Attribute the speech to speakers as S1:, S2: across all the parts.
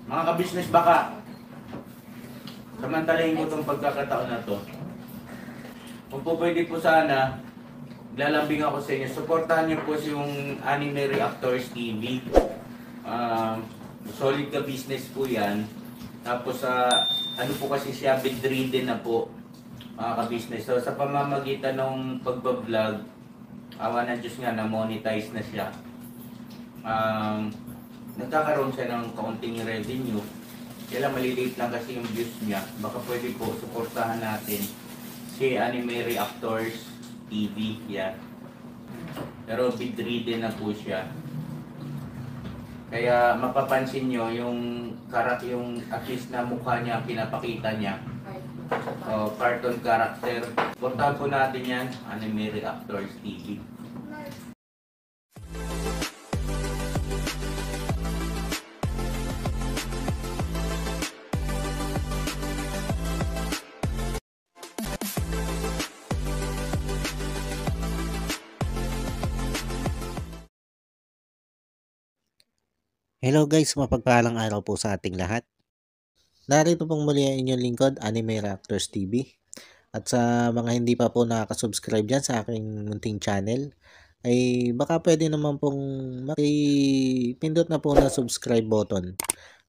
S1: Mga ka-business, baka samantalahin ko itong pagkakataon na to. Kung po pwede po sana, lalambing ako sa inyo. Supportahan niyo po yung Anime Reactors TV. Solid ka business po yan. Tapos ano po kasi siya, bedridden na po, mga ka-business. So sa pamamagitan ng pagbablog, awa ng Diyos nga, na-monetize na siya. Nagkakaroon siya ng kaunting revenue. Kaya maliliit lang kasi yung views niya. Baka pwede po suportahan natin si Anime Reactors TV. Yan. Pero bedridden na po siya. Kaya mapapansin nyo yung at least na mukha niya, pinapakita niya. Cartoon character. Suportahan po natin yan, Anime Reactors TV.
S2: Hello guys, mapagpalang araw po sa ating lahat. Narito pong muli ang inyong lingkod, Anime Reactors TV. At sa mga hindi pa po nakaka-subscribe dyan sa aking munting channel, ay baka pwede naman pong makipindot na po na subscribe button.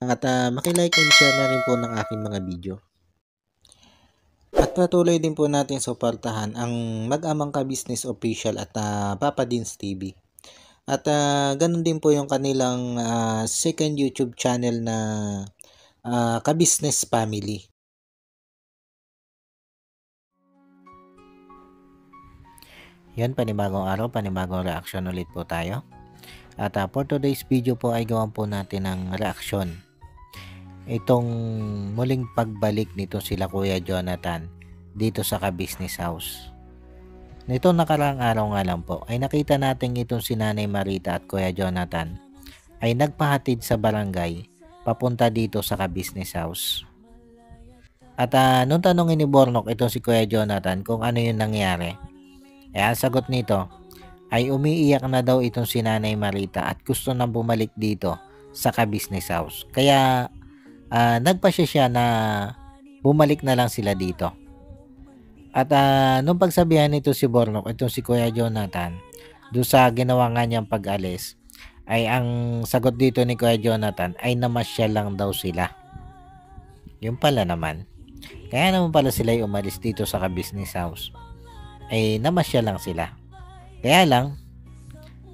S2: At makilike and share na rin po ng aking mga video. At patuloy din po natin suportahan ang Mag-amang Ka-Business Official at Papa Dins TV. At ganun din po yung kanilang second YouTube channel na Ka-Business Family. Yan, panibagong araw, panibagong reaction ulit po tayo. At for today's video po ay gawan po natin ng reaction. Itong muling pagbalik nito sila Kuya Jonathan dito sa Ka-Business House. Nitong nakaraang araw nga lang po ay nakita natin itong si Nanay Marita at Kuya Jonathan ay nagpahatid sa barangay papunta dito sa Ka-Business House. At nung tanongin ni Bornok itong si Kuya Jonathan kung ano yung nangyari, ang sagot nito ay umiiyak na daw itong si Nanay Marita at gusto nang bumalik dito sa Ka-Business House. Kaya nagpasya siya na bumalik na lang sila dito. At nung pagsabihan nito si Bornok, itong si Kuya Jonathan, doon sa ginawa nga niyang pag-alis, ay ang sagot dito ni Kuya Jonathan ay namasyal lang daw sila. Yung pala naman. Kaya naman pala sila ay umalis dito sa Ka-Business House. Ay namasyal lang sila. Kaya lang,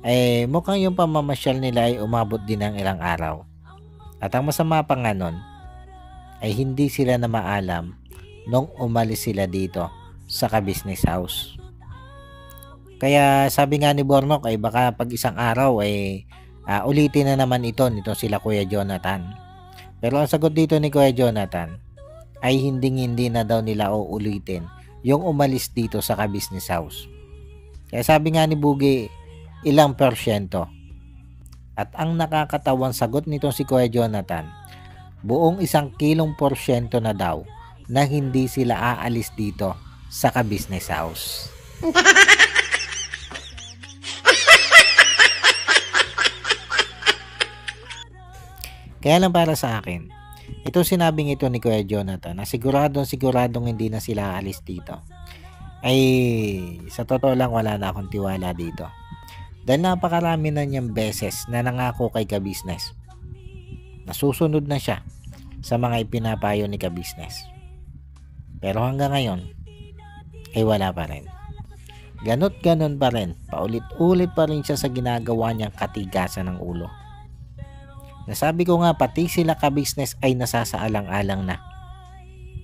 S2: ay mukhang yung pamamasyal nila ay umabot din ng ilang araw. At ang masama pa nga nun, ay hindi sila na maalam nung umalis sila dito sa Ka-Business House. Kaya sabi nga ni Bornok ay baka pag isang araw ay ulitin na naman ito nito sila Kuya Jonathan. Pero ang sagot dito ni Kuya Jonathan ay hindi na daw nila uulitin yung umalis dito sa Ka-Business House. Kaya sabi nga ni Bugi, ilang porsyento. At ang nakakatawang sagot nito si Kuya Jonathan, buong 1 kilong porsyento na daw na hindi sila aalis dito sa Ka-Business House. Kaya lang para sa akin, itong sinabing ito ni Kuya Jonathan na siguradong hindi na sila aalis dito, ay sa totoo lang wala na akong tiwala dito. Dahil napakarami na niyang beses na nangako kay Ka-Business. Nasusunod na siya sa mga ipinapayo ni Ka-Business. Pero hanggang ngayon, ay wala pa rin. Ganon pa rin. Paulit-ulit pa rin siya sa ginagawa niyang katigasan ng ulo. Nasabi ko nga pati sila Ka-Business ay nasasaalang-alang na.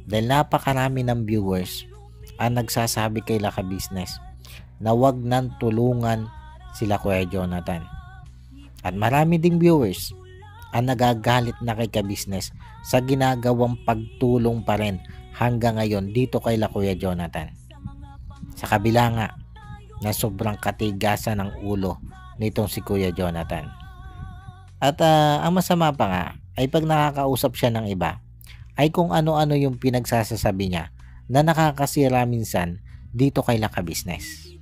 S2: Dahil napakarami ng viewers ang nagsasabi kay Ka-Business na wag nang tulungan sila Kuya Jonathan. At marami ding viewers ang nagagalit na kay Ka-Business sa ginagawang pagtulong pa rin hanggang ngayon dito kay Kuya Jonathan. Sa kabila nga na sobrang katigasan ng ulo nitong si Kuya Jonathan. At ang masama pa nga ay pag nakakausap siya ng iba ay kung ano-ano yung pinagsasasabi niya na nakakasira minsan dito kay Ka-Business.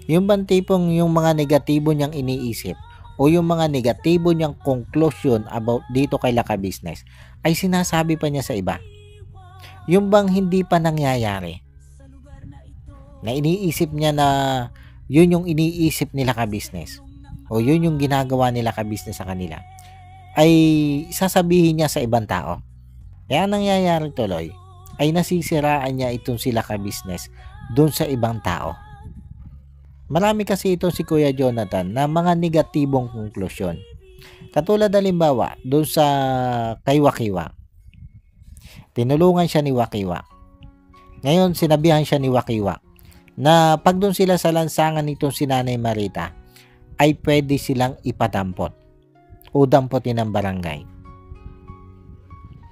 S2: Yung bang tipong yung mga negatibo niyang iniisip o yung mga negatibo niyang conclusion about dito kay Laka Business ay sinasabi pa niya sa iba. Yung bang hindi pa nangyayari, na iniisip niya na yun yung iniisip nila ka-business o yun yung ginagawa nila ka-business sa kanila, ay sasabihin niya sa ibang tao. Kaya nangyayari tuloy ay nasisiraan niya itong sila ka-business doon sa ibang tao. Marami kasi ito si Kuya Jonathan na mga negatibong konklusyon. Katulad halimbawa doon sa kay Wakiwa. Tinulungan siya ni Wakiwa. Ngayon sinabihan siya ni Wakiwa na pag doon sila sa lansangan nitong si Nanay Marita ay pwede silang ipadampot o dampotin ng barangay.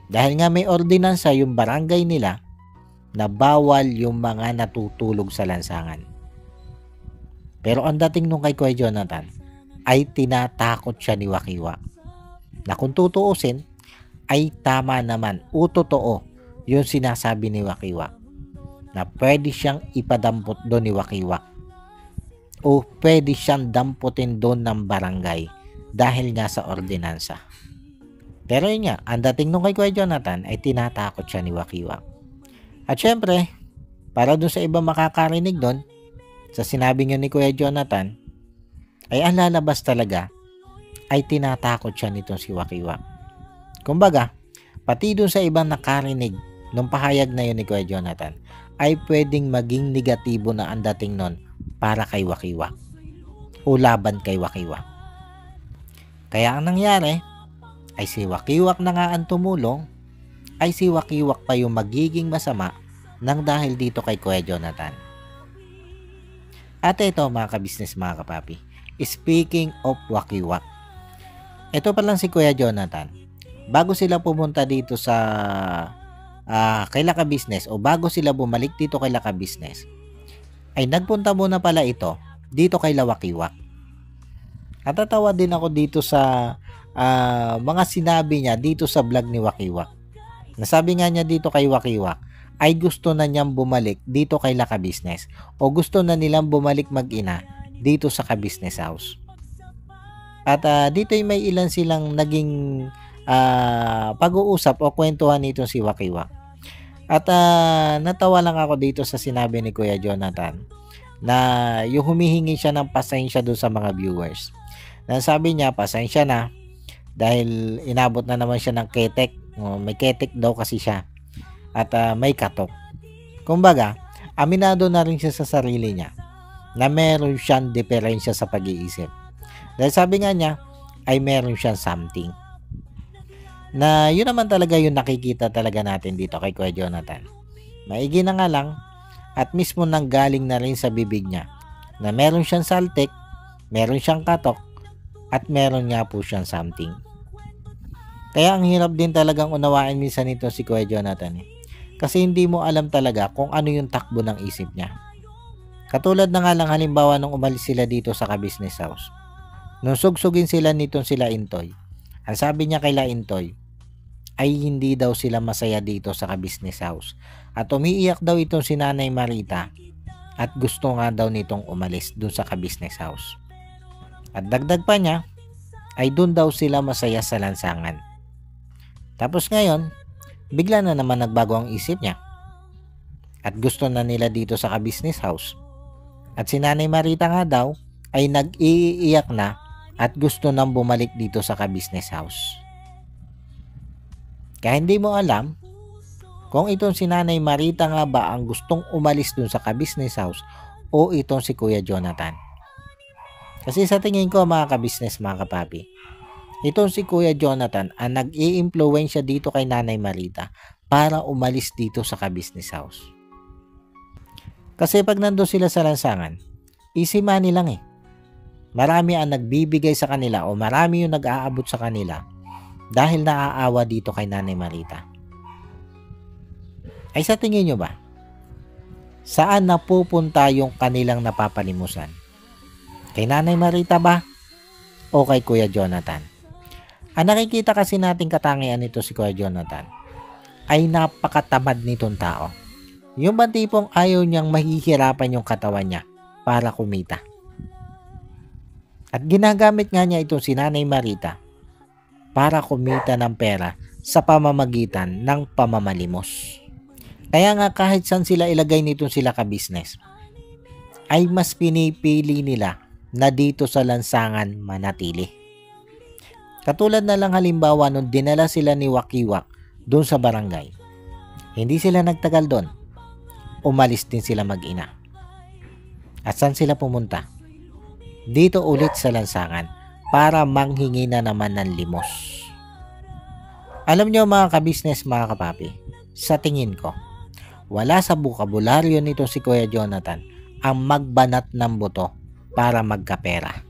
S2: Dahil nga may ordinansa yung barangay nila na bawal yung mga natutulog sa lansangan. Pero ang dating nung kay Kuya Jonathan ay tinatakot siya ni Wakiwa na kung tutuusin ay tama naman o totoo yung sinasabi ni Wakiwa na pwede siyang ipadampot doon ni Wakiwa o pwede siyang damputin doon ng barangay dahil nga sa ordinansa. Pero yun nga, ang dating nung kay Kuya Jonathan ay tinatakot siya ni Wakiwa. At syempre, para doon sa iba makakarinig doon, sa sinabi niyo ni Kuya Jonathan, ay ang lalabas talaga ay tinatakot siya nitong si Wakiwa. Kumbaga, pati doon sa ibang nakarinig nung pahayag na yun ni Kuya Jonathan, ay pwedeng maging negatibo na ang dating nun para kay Wakiwa o laban kay Wakiwa. Kaya ang nangyari ay si Wakiwak na nga ang tumulong, ay si Wakiwak pa yung magiging masama nang dahil dito kay Kuya Jonathan. At ito mga ka-business, mga kapapi, speaking of Wakiwak, ito pa lang si Kuya Jonathan, bago sila pumunta dito sa kay Laka Business o bago sila bumalik dito kay Laka Business, ay nagpunta muna pala ito dito kay Wakiwak. At tatawa din ako dito sa mga sinabi niya dito sa vlog ni Wakiwak. Nasabi nga niya dito kay Wakiwak ay gusto na niyang bumalik dito kay Laka Business o gusto na nilang bumalik mag-ina dito sa ka-business house. At dito ay may ilan silang naging pag-uusap o kwentuhan nito si Wakiwak. At natawa lang ako dito sa sinabi ni Kuya Jonathan na yung humihingi siya ng pasensya doon sa mga viewers. Na sabi niya pasensya na dahil inabot na naman siya ng ketek. May ketek daw kasi siya at may katok. Kumbaga, aminado na rin siya sa sarili niya na meron siyang diferensya sa pag-iisip. Dahil sabi nga niya ay meron siyang something. Na yun naman talaga yung nakikita talaga natin dito kay Kuya Jonathan. Maigi na nga lang at mismo nang galing na rin sa bibig niya na meron siyang saltik, meron siyang katok, at meron nga po siyang something. Kaya ang hirap din talagang unawain minsan nito si Kuya Jonathan kasi hindi mo alam talaga kung ano yung takbo ng isip niya. Katulad na nga lang halimbawa nung umalis sila dito sa ka-business house. Nung sugsugin sila nitong sila Intoy, ang sabi niya kay La Intoy ay hindi daw sila masaya dito sa ka-business house at umiiyak daw itong si Nanay Marita at gusto nga daw nitong umalis dun sa ka-business house. At dagdag pa niya ay dun daw sila masaya sa lansangan. Tapos ngayon, bigla na naman nagbago ang isip niya at gusto na nila dito sa ka-business house. At si Nanay Marita nga daw ay nag-iiyak na at gusto nang bumalik dito sa ka-business house. Kaya hindi mo alam kung itong si Nanay Marita nga ba ang gustong umalis dun sa ka-business house o itong si Kuya Jonathan. Kasi sa tingin ko mga ka-business, mga kapapi, itong si Kuya Jonathan ang nag-i-impluwensya dito kay Nanay Marita para umalis dito sa ka-business house. Kasi pag nandun sila sa lansangan, easy money lang Marami ang nagbibigay sa kanila o marami yung nag-aabot sa kanila dahil naaawa dito kay Nanay Marita. Ay sa tingin nyo ba, saan napupunta yung kanilang napapalimusan? Kay Nanay Marita ba o kay Kuya Jonathan? Ang nakikita kasi nating katangian nito si Kuya Jonathan ay napakatamad nitong tao. Yung bang tipong ayaw niyang mahihirapan yung katawan niya para kumita. At ginagamit nga niya itong si Nanay Marita para kumita ng pera sa pamamagitan ng pamamalimos. Kaya nga kahit saan sila ilagay nitong sila ka-business, ay mas pinipili nila na dito sa lansangan manatili. Katulad na lang halimbawa nung dinala sila ni Wakiwak doon sa barangay. Hindi sila nagtagal doon. Umalis din sila mag-ina. At saan sila pumunta? Dito ulit sa lansangan para manghingi na naman ng limos. Alam nyo mga ka-business, mga kapapi, sa tingin ko, wala sa bukabularyo nito si Kuya Jonathan ang magbanat ng buto para magkapera.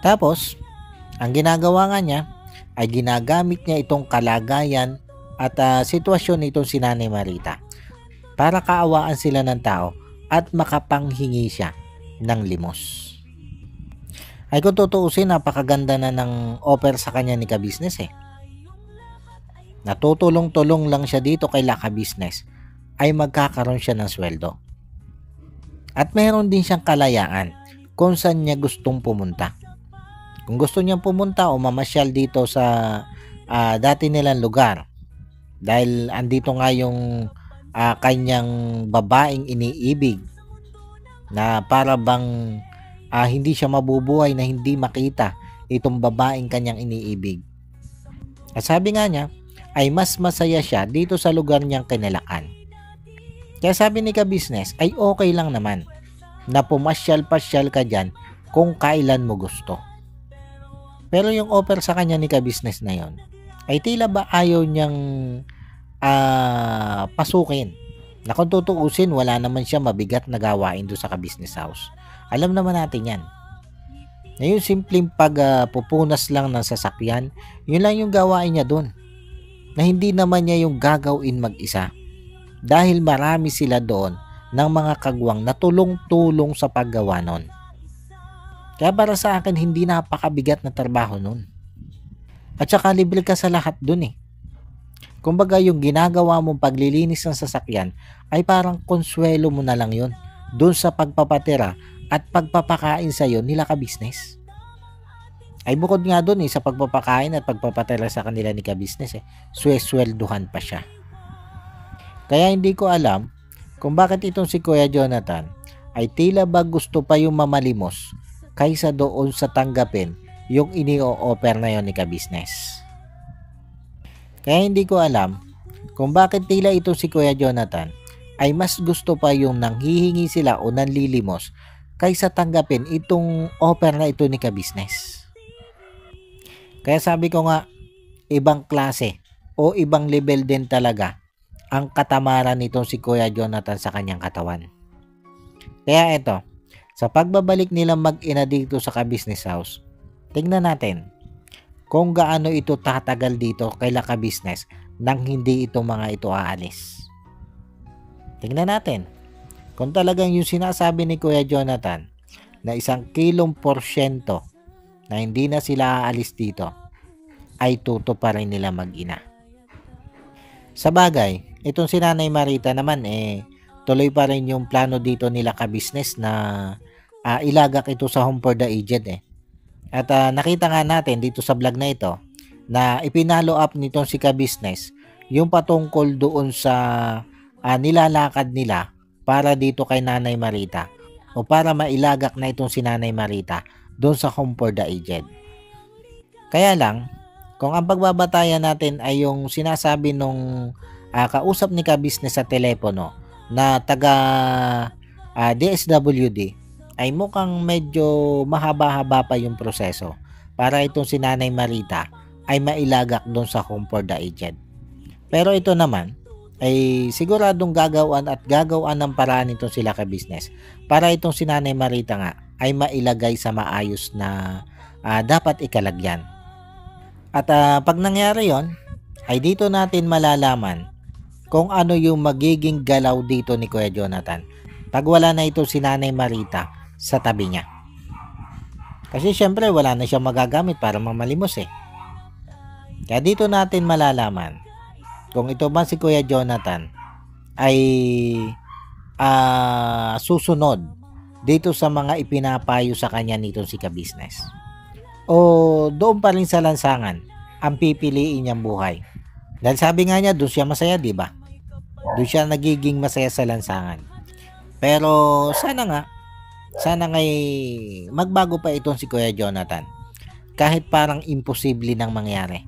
S2: Tapos, ang ginagawa nga niya ay ginagamit niya itong kalagayan at sitwasyon nitong si Nanay Marita para kaawaan sila ng tao at makapanghingi siya ng limos. Ay kung tutuusin, napakaganda na ng offer sa kanya ni ka-business eh. Natutulong-tulong lang siya dito kay ka-business ay magkakaroon siya ng sweldo. At meron din siyang kalayaan kung saan niya gustong pumunta. Kung gusto niyang pumunta o mamasyal dito sa dati nilang lugar, dahil andito nga yung kanyang babaeng iniibig na para bang hindi siya mabubuhay na hindi makita itong babaeng kanyang iniibig. At sabi nga niya ay mas masaya siya dito sa lugar niyang kinalakan. Kaya sabi ni ka-business ay okay lang naman na pumasyal-pasyal ka dyan kung kailan mo gusto. Pero yung offer sa kanya ni ka-business na yon ay tila ba ayaw niyang pasukin. Na kung tutuusin, wala naman siya mabigat na gawain doon sa ka-business house. Alam naman natin yan. Na yung simpleng pagpupunas lang ng sasakyan, yun lang yung gawain niya doon. Na hindi naman niya yung gagawin mag-isa. Dahil marami sila doon ng mga kagwang na tulong-tulong sa paggawa nun. Kaya para sa akin, hindi napakabigat na trabaho nun. At saka libre ka sa lahat dun eh. Kumbaga yung ginagawa mong paglilinis ng sasakyan ay parang konsuelo mo na lang yun dun sa pagpapatira at pagpapakain sa'yo nila ka-business. Ay bukod nga dun sa pagpapakain at pagpapatira sa kanila ni ka-business swelduhan pa siya. Kaya hindi ko alam kung bakit itong si Kuya Jonathan ay tila ba gusto pa yung mamalimos kaysa doon sa tanggapin yung ini-o-offer na yon ni ka-business. Kaya hindi ko alam kung bakit tila itong si Kuya Jonathan ay mas gusto pa yung nanghihingi sila o nanlilimos kaysa tanggapin itong offer na ito ni ka-business. Kaya sabi ko nga, ibang klase o ibang level din talaga ang katamaran nitong si Kuya Jonathan sa kanyang katawan. Kaya ito, sa pagbabalik nila mag-ina dito sa ka-business house, tingnan natin kung gaano ito tatagal dito kay ka-business nang hindi itong mga ito aalis. Tingnan natin kung talagang yung sinasabi ni Kuya Jonathan na 1% na hindi na sila aalis dito ay tuto pa rin nila mag-ina. Sa bagay, itong si Nanay Marita naman tuloy pa rin yung plano dito nila ka-business na ilagak ito sa Home for the Aged At nakita nga natin dito sa vlog na ito na ipinalo up nitong si ka-business yung patungkol doon sa nilalakad nila para dito kay Nanay Marita o para mailagak na itong si Nanay Marita doon sa Home for the Aged. Kaya lang, kung ang pagbabatayan natin ay yung sinasabi nung kausap ni ka-business sa telepono na taga DSWD ay mukhang medyo mahaba-haba pa yung proseso para itong si Nanay Marita ay mailagak doon sa Home for the Aged. Pero ito naman ay siguradong gagawan ng paraan itong sila ka-business para itong si Nanay Marita nga ay mailagay sa maayos na dapat ikalagyan. At pag nangyari yon, ay dito natin malalaman kung ano yung magiging galaw dito ni Kuya Jonathan pag wala na ito si Nanay Marita sa tabi niya. Kasi syempre wala na siyang magagamit para mamalimos Kaya dito natin malalaman kung ito ba si Kuya Jonathan ay susunod dito sa mga ipinapayo sa kanya nitong si ka-business. o doon pa rin sa lansangan ang pipiliin niyang buhay? Dahil sabi nga niya, doon siya masaya, di ba? Doon siya nagiging masaya sa lansangan. Pero sana nga'y magbago pa itong si Kuya Jonathan. Kahit parang imposible nang mangyari.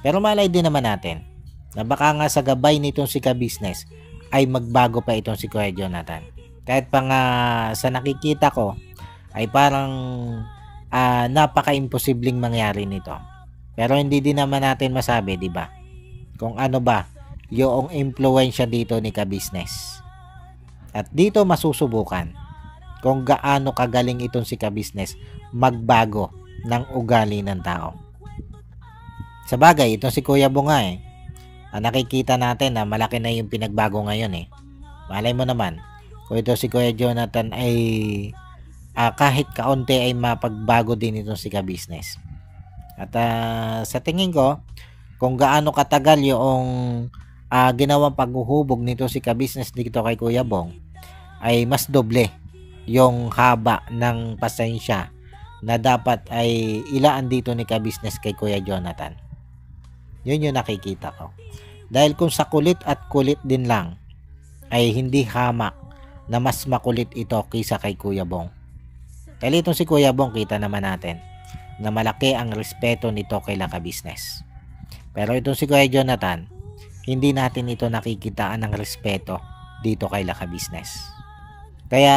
S2: Pero malay din naman natin na baka nga sa gabay nitong si Ka-Business ay magbago pa itong si Kuya Jonathan. Kahit pa nga sa nakikita ko ay parang napaka-imposibleng mangyari nito. Pero hindi din naman natin masabi, di ba? Kung ano ba yung impluwensya dito ni Ka-Business. At dito masusubukan kung gaano kagaling itong si Ka-Business magbago ng ugali ng tao. Sa bagay, itong si Kuya Bunga nakikita natin na malaki na yung pinagbago ngayon Malay mo naman, kung ito si Kuya Jonathan ay kahit kaunti ay mapagbago din itong si Ka-Business. At sa tingin ko, kung gaano katagal yung ginawang paghuhubog nito si Ka-Business dito kay Kuya Bong, ay mas doble yung haba ng pasensya na dapat ay ilaan dito ni Ka-Business kay Kuya Jonathan. Yun yung nakikita ko. Dahil kung sa kulit at kulit din lang, ay hindi hamak na mas makulit ito kaysa kay Kuya Bong. Dahil itong si Kuya Bong, kita naman natin na malaki ang respeto nito kay Ka-Business. Pero itong si Kuya Jonathan, hindi natin ito nakikitaan ng respeto dito kay Ka-Business. Kaya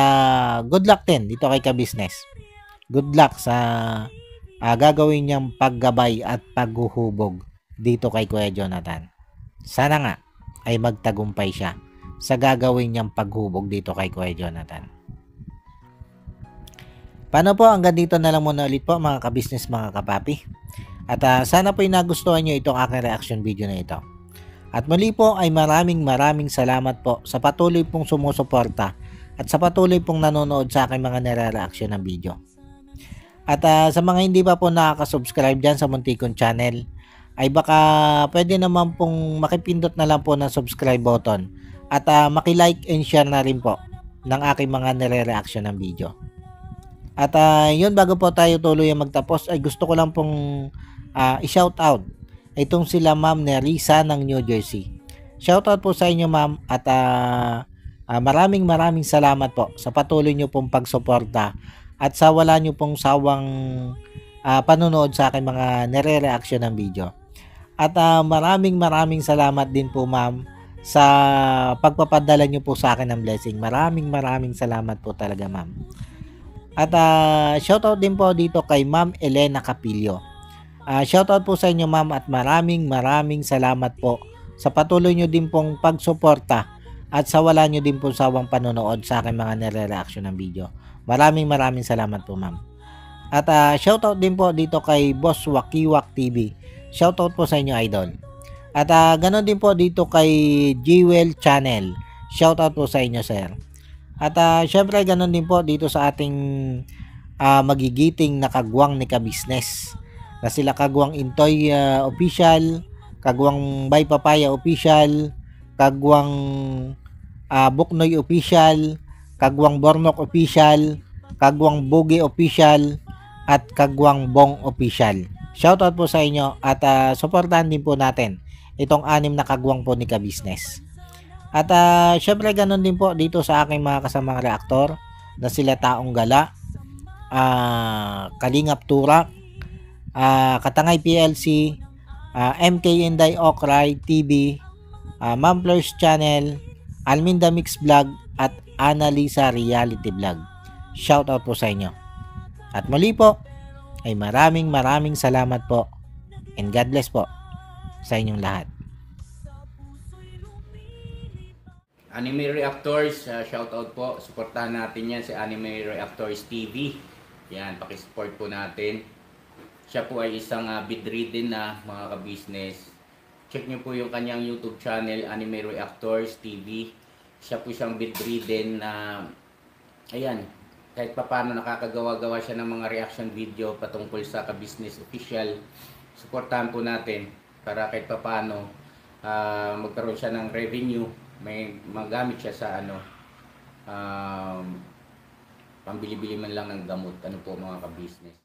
S2: good luck din dito kay Ka-Business. Good luck sa gagawin niyang paggabay at paghuhubog dito kay Kuya Jonathan. Sana nga ay magtagumpay siya sa gagawin niyang paghubog dito kay Kuya Jonathan. Paano po, hanggang dito na lang muna ulit po mga Ka-Business, mga kapapi. At sana po nagustuhan nyo itong aking reaction video na ito. At muli po ay maraming salamat po sa patuloy pong sumusuporta at sa patuloy pong nanonood sa aking mga nire-reaction ng video. At sa mga hindi pa po nakaka-subscribe dyan sa Muntikon Channel, ay baka pwede naman pong makipindot na lang po ng subscribe button at maki-like and share na rin po ng aking mga nire-reaction ng video. At yun, bago po tayo tuloy magtapos, ay gusto ko lang pong i-shout out itong sila Ma'am Nerissa ng New Jersey. Shout out po sa inyo, ma'am, at maraming salamat po sa patuloy nyo pong pagsuporta at sa wala nyo pong sawang panonood sa aking mga nire-reaction ng video. At maraming salamat din po, ma'am, sa pagpapadala nyo po sa akin ng blessing. Maraming salamat po talaga, ma'am. At shoutout din po dito kay Ma'am Elena Capillo. Shoutout po sa inyo, ma'am, at maraming salamat po sa patuloy nyo din pong pagsuporta at sa wala nyo din pong sawang panonood sa aking mga nire-reaction ng video. Maraming salamat po, ma'am. At shoutout din po dito kay Boss Wakiwak TV. Shoutout po sa inyo, idol. At ganon din po dito kay Jewel Channel. Shoutout po sa inyo, sir. At syempre ganon din po dito sa ating magigiting na kagwang ni Ka-Business. Na sila Kagwang Intoy Official, Kagwang Bay Papaya Official, Kagwang Buknoy Official, Kagwang Bornok Official, Kagwang Bugi Official, at Kagwang Bong Official. Shoutout po sa inyo at suportahan din po natin itong 6 na kagwang po ni Ka-Business. At syempre ganun din po dito sa aking mga kasamang reaktor na sila Taong Gala, Kalingap Turak, Katangay PLC, MK Inday Okray TV, Ma'am Fleurs Channel, Alminda Mix Vlog, at Annalisa Reality Vlog. Shoutout po sa inyo. At muli po ay maraming salamat po and God bless po sa inyong lahat.
S1: Anime Reactors, shoutout po. Suportahan natin yan si Anime Reactors TV. Yan, pakisupport po natin. Siya po ay isang bedridden na mga Ka-Business. Check nyo po yung kanyang YouTube channel, Anime Reactors TV. Siya po isang bedridden na ayan, kahit pa paano nakakagawa-gawa siya ng mga reaction video patungkol sa Ka-Business Official. Suportahan po natin para kahit pa paano magkaroon siya ng revenue, may magamit siya sa pambili-bili man lang ng gamot, ano po mga Ka-Business.